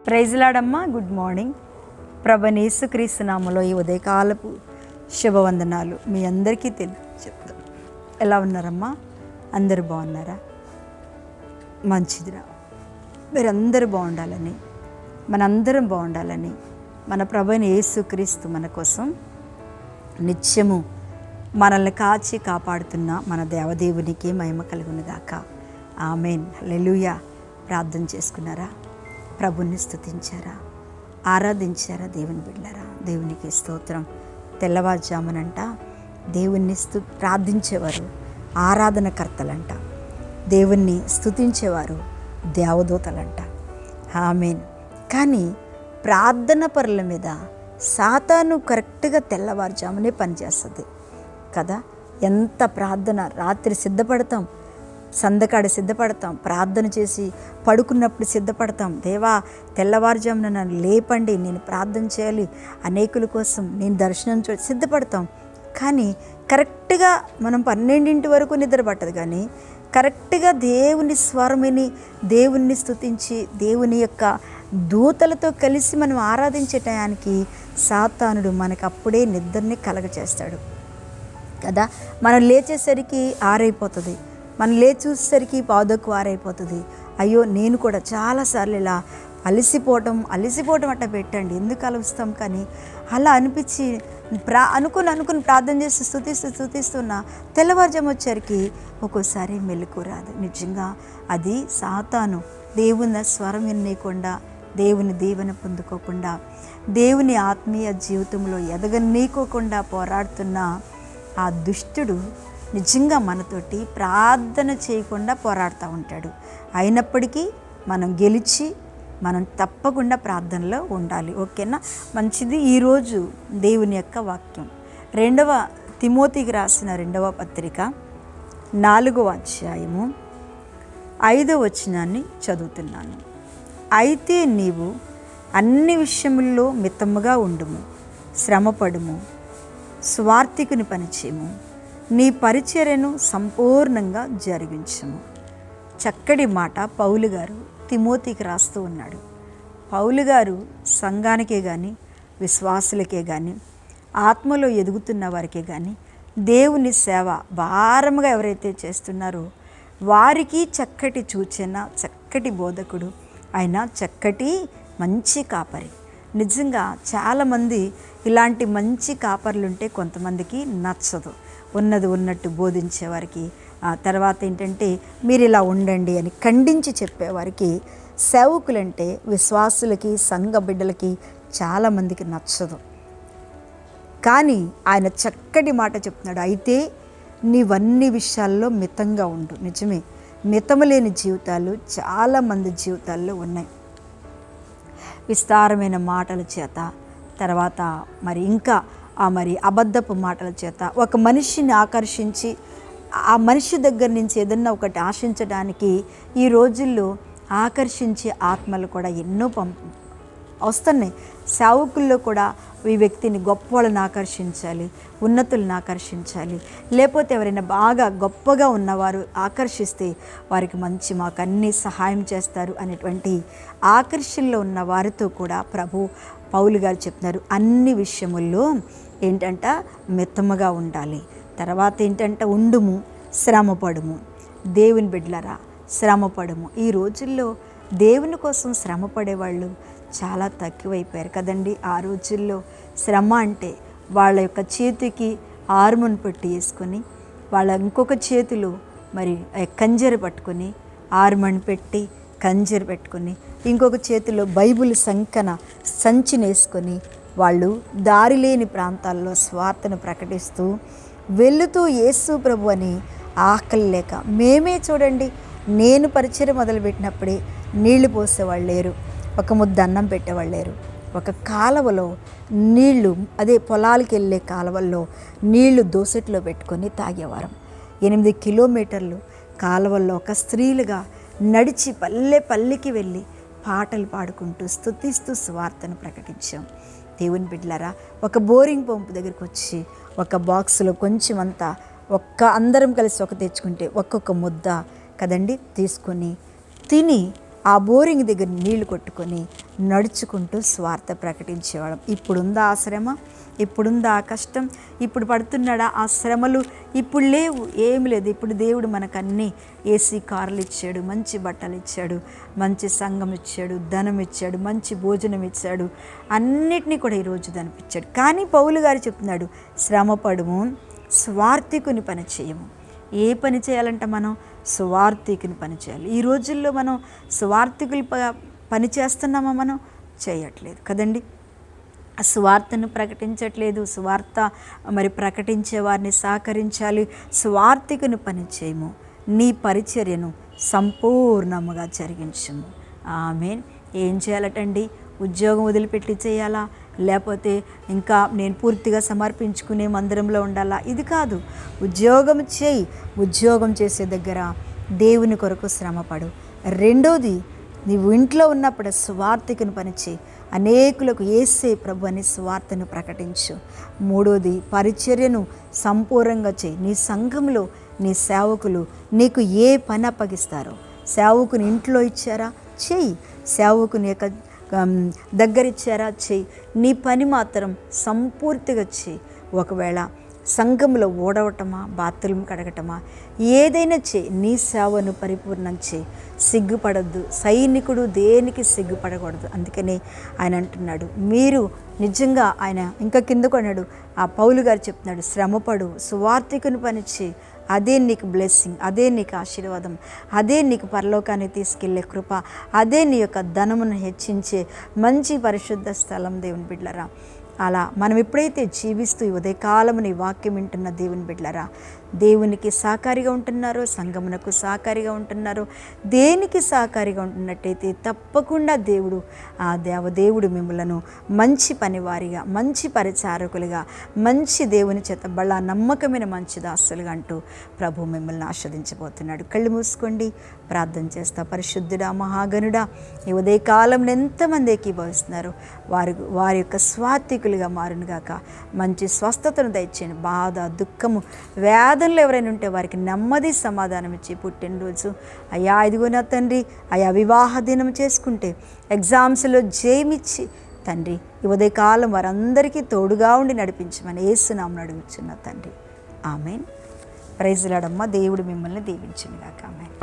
Praise లాడమ్మా. Good morning. ప్రభువైన యేసుక్రీస్తు నామములో ఈ ఉదయకాలపు శుభవందనాలు మీ అందరికీ చెప్తాను. ఎలా ఉన్నారమ్మా? అందరూ బాగున్నారా? మంచిదిరా. మీరందరూ బాగుండాలని, మనందరం బాగుండాలని మన ప్రభువైన యేసుక్రీస్తు మన కోసం నిత్యము మనల్ని కాచి కాపాడుతున్న మన దేవదేవునికి మహిమ కలుగునుగాక. ఆమేన్. హల్లెలూయా. ప్రార్థన చేసుకున్నారా? ప్రభుని స్తుతించారా? ఆరాధించారా? దేవుని బిడ్డలారా, దేవునికి స్తోత్రం. తెల్లవారుజామునంట దేవుణ్ణి ప్రార్థించేవారు ఆరాధనకర్తలంట, దేవుణ్ణి స్తుతించేవారు దేవదూతలంట. ఆమేన్. కానీ ప్రార్థన పరుల మీద సాతాను కరెక్ట్గా తెల్లవారుజామునే పనిచేస్తుంది కదా. ఎంత ప్రార్థన, రాత్రి సిద్ధపడతాం, సందకాడ సిద్ధపడతాం, ప్రార్థన చేసి పడుకున్నప్పుడు సిద్ధపడతాం. దేవా తెల్లవారుజామున నన్ను లేపండి, నేను ప్రార్థన చేయాలి, అనేకుల కోసం నేను దర్శనం సిద్ధపడతాం. కానీ కరెక్ట్గా మనం 12 వరకు నిద్ర పట్టదు. కానీ కరెక్ట్గా దేవుని స్వరమిని, దేవుణ్ణి స్తుతించి, దేవుని యొక్క దూతలతో కలిసి మనం ఆరాధించే టయానికి సాతానుడు మనకు అప్పుడే నిద్రని కలగచేస్తాడు కదా. మనం లేచేసరికి 6 అయిపోతుంది, మనం లేచి చూసేసరికి 6:15 అయిపోతుంది. అయ్యో నేను కూడా చాలాసార్లు ఇలా అలసిపోవటం అట్ట పెట్టండి, ఎందుకు అలస్తాం. కానీ అలా అనిపించి అనుకుని ప్రార్థన చేసి స్తుతిస్తున్నా తెల్లవారుజాము వచ్చరికి ఒక్కోసారి మెలకు రాదు. నిజంగా అది సాతాను దేవుని స్వరం వినకుండా, దేవుని దీవెన పొందుకోకుండా, దేవుని ఆత్మీయ జీవితంలో ఎదగనీకోకుండా పోరాడుతున్న ఆ దుష్టుడు నిజంగా మనతోటి ప్రార్థన చేయకుండా పోరాడుతూ ఉంటాడు. అయినప్పటికీ మనం గెలిచి మనం తప్పకుండా ప్రార్థనలో ఉండాలి. ఓకేనా? మంచిది. ఈరోజు దేవుని యొక్క వాక్యం 2వ తిమోతికి రాసిన 2వ పత్రిక 4వ అధ్యాయము 5వ వచనాన్ని చదువుతున్నాను. అయితే నీవు అన్ని విషయముల్లో మితముగా ఉండుము, శ్రమపడుము, స్వార్థికుని పనిచేయము, నీ పరిచర్యను సంపూర్ణంగా జరిగించము. చక్కటి మాట పౌలు గారు తిమోతికి రాస్తూ ఉన్నాడు. పౌలు గారు సంఘానికే కానీ, విశ్వాసులకే కానీ, ఆత్మలో ఎదుగుతున్న వారికే కానీ, దేవుని సేవ భారముగా ఎవరైతే చేస్తున్నారో వారికి చక్కటి సూచన, చక్కటి బోధకుడు, ఆయన చక్కటి మంచి కాపరి. నిజంగా చాలామంది ఇలాంటి మంచి కాపర్లుంటే కొంతమందికి నచ్చదు. ఉన్నది ఉన్నట్టు బోధించేవారికి, తర్వాత ఏంటంటే మీరు ఇలా ఉండండి అని ఖండించి చెప్పేవారికి, సేవకులంటే విశ్వాసులకి, సంఘ బిడ్డలకి చాలామందికి నచ్చదు. కానీ ఆయన చక్కటి మాట చెప్తున్నాడు. అయితే నీవన్ని విషయాల్లో మితంగా ఉండు. నిజమే, మితము లేని జీవితాలు చాలామంది జీవితాల్లో ఉన్నాయి. విస్తారమైన మాటల చేత, తర్వాత ఇంకా అబద్ధపు మాటల చేత ఒక మనిషిని ఆకర్షించి ఆ మనిషి దగ్గర నుంచి ఏదన్నా ఒకటి ఆశించడానికి ఈ రోజుల్లో ఆకర్షించే ఆత్మలు కూడా ఎన్నో వస్తున్నాయి. సేవకుల్లో కూడా ఈ వ్యక్తిని గొప్పవాళ్ళని ఆకర్షించాలి, ఉన్నతులను ఆకర్షించాలి, లేకపోతే ఎవరైనా బాగా గొప్పగా ఉన్నవారు ఆకర్షిస్తే వారికి మాకు అన్నీ సహాయం చేస్తారు అనేటువంటి ఆకర్షణలో ఉన్న వారితో కూడా పౌలు గారు చెప్తున్నారు, అన్ని విషయముల్లో ఏంటంట మితముగా ఉండాలి. తర్వాత ఏంటంటే ఉండుము, శ్రమపడుము. దేవుని బిడ్డలారా, శ్రమపడుము. ఈ రోజుల్లో దేవుని కోసం శ్రమపడేవాళ్ళు చాలా తక్కువైపోయారు కదండి. ఆ రోజుల్లో శ్రమ అంటే వాళ్ళ యొక్క చేతికి ఆర్మును పెట్టి వేసుకొని, వాళ్ళ ఇంకొక చేతిలో కంజర పట్టుకొని, ఆర్మని పెట్టి కంజర పెట్టుకొని, ఇంకొక చేతిలో బైబిల్ సంచిని వేసుకొని వాళ్ళు దారి లేని ప్రాంతాల్లో స్వార్థను ప్రకటిస్తూ వెళుతూ యేసు ప్రభు అని ఆకలి లేక, మేమే చూడండి, నేను పరిచయం మొదలుపెట్టినప్పుడే నీళ్లు పోసేవాళ్ళు లేరు, ఒక ముద్ద అన్నం పెట్టేవాళ్ళు లేరు. ఒక కాలువలో నీళ్లు, అదే పొలాలకి వెళ్ళే కాలువల్లో నీళ్లు దోసెట్లో పెట్టుకొని తాగేవారం. 8 కిలోమీటర్లు కాలువల్లో ఒక స్త్రీలుగా నడిచి పల్లెకి వెళ్ళి పాటలు పాడుకుంటూ స్తుతిస్తూ స్వార్థను ప్రకటించాం. దేవుని బిడ్డలారా, ఒక బోరింగ్ పంపు దగ్గరికి వచ్చి ఒక బాక్సులో కొంచెం అంతా అందరం కలిసి తెచ్చుకుంటే ఒక్కొక్క ముద్ద కదండి తీసుకొని తిని ఆ బోరింగ్ దగ్గర నీళ్లు కొట్టుకొని నడుచుకుంటూ స్వార్థ ప్రకటించేవాళ్ళం. ఇప్పుడుందా ఆ శ్రమ, ఇప్పుడుందా ఆ కష్టం, ఇప్పుడు పడుతున్నాడా ఆ శ్రమలు? ఇప్పుడు లేవు, ఏమి లేదు. ఇప్పుడు దేవుడు మనకు అన్నీ ఏసీ కార్లు ఇచ్చాడు, మంచి బట్టలు ఇచ్చాడు, మంచి సంఘం ఇచ్చాడు, ధనం ఇచ్చాడు, మంచి భోజనం ఇచ్చాడు, అన్నిటినీ కూడా ఈరోజు దనిపించాడు. కానీ పౌలు గారు చెప్తున్నాడు, శ్రమపడము, స్వార్థికుని పని చేయము. ఏ పని చేయాలంటే మనం స్వార్థికుని పని చేయాలి. ఈ రోజుల్లో మనం స్వార్థికులు పని చేస్తున్నామా? మనం చేయట్లేదు కదండి. స్వార్థను ప్రకటించట్లేదు. స్వార్థ ప్రకటించే వారిని సహకరించాలి. స్వార్థికుని పని చేయము, నీ పరిచర్యను సంపూర్ణముగా జరిగించుము. ఆమేన్. ఏం చేయాలటండి? ఉద్యోగం వదిలిపెట్టి చేయాలా? లేకపోతే ఇంకా నేను పూర్తిగా సమర్పించుకునే మందిరంలో ఉండాలా? ఇది కాదు. ఉద్యోగం చేయి. ఉద్యోగం చేసే దగ్గర దేవుని కొరకు శ్రమపడు. రెండోది, నీవు ఇంట్లో ఉన్నప్పుడు స్వార్థికుని పని చేయి. అనేకులకు యేసే ప్రభు అని స్వార్థను ప్రకటించు. మూడోది, పరిచర్యను సంపూర్ణంగా చేయి. నీ సంఘంలో నీ సేవకులు నీకు ఏ పని అప్పగిస్తారో, సేవకుని ఇంట్లో ఇచ్చారా? చెయ్యి. సేవకుని యొక్క దగ్గర ఇచ్చారా? చెయ్యి. నీ పని మాత్రం సంపూర్తిగా చెయ్యి. ఒకవేళ సంఘంలో ఓడవటమా, బాత్రూమ్ కడగటమా, ఏదైనా చేయి. నీ సేవను పరిపూర్ణం చేయి. సిగ్గుపడద్దు. సైనికుడు దేనికి సిగ్గుపడకూడదు. అందుకనే ఆయన అంటున్నాడు, మీరు నిజంగా ఆయన ఇంకా కిందకు అన్నాడు, ఆ పౌలు గారు చెప్తున్నాడు, శ్రమపడు, సువార్థికుని పని చేయి. అదే నీకు బ్లెస్సింగ్, అదే నీకు ఆశీర్వాదం, అదే నీకు పరలోకానికి తీసుకెళ్లే కృప, అదే నీ యొక్క ధనమును హెచ్చించే మంచి పరిశుద్ధ స్థలం. దేవుని బిడ్డలారా, అలా మనం ఎప్పుడైతే జీవిస్తూ ఈ ఉదయకాలముని వాక్యం వింటున్న దేవుని బిడ్డలారా, దేవునికి సహకారిగా ఉంటున్నారో, సంఘమునకు సహకారిగా ఉంటున్నారో, దేనికి సహకారిగా ఉంటున్నట్టయితే తప్పకుండా దేవుడు మిమ్మలను మంచి పనివారిగా, మంచి పరిచారకులుగా, మంచి దేవుని చేత బళ్ళ నమ్మకమైన మంచి దాసులుగా అంటూ ప్రభు మిమ్మల్ని ఆస్వాదించబోతున్నాడు. కళ్ళు మూసుకోండి, ప్రార్థన చేస్తా. పరిశుద్ధుడా, మహాగణుడా, ఈ ఉదయకాలం ఎంతమంది ఏకీభవిస్తున్నారు వారి యొక్క స్వార్థికులుగా మారునుగాక. మంచి స్వస్థతను దయచేయండి. బాధ, దుఃఖము, వ్యాధులు ఎవరైనా ఉంటే వారికి నెమ్మది సమాధానం ఇచ్చి, పుట్టినరోజు అయ్యా ఇదిగో నా తండ్రి, అయ్యా వివాహ దినం చేసుకుంటే ఎగ్జామ్స్లో జయమిచ్చి తండ్రి ఈ ఉదయకాలం వారందరికీ తోడుగా ఉండి నడిపించమని యేసునామమున అడుగుచున్నా తండ్రి. ఆమేన్. Praise lord. దేవుడు మిమ్మల్ని దీవించునుగాక. ఆమేన్.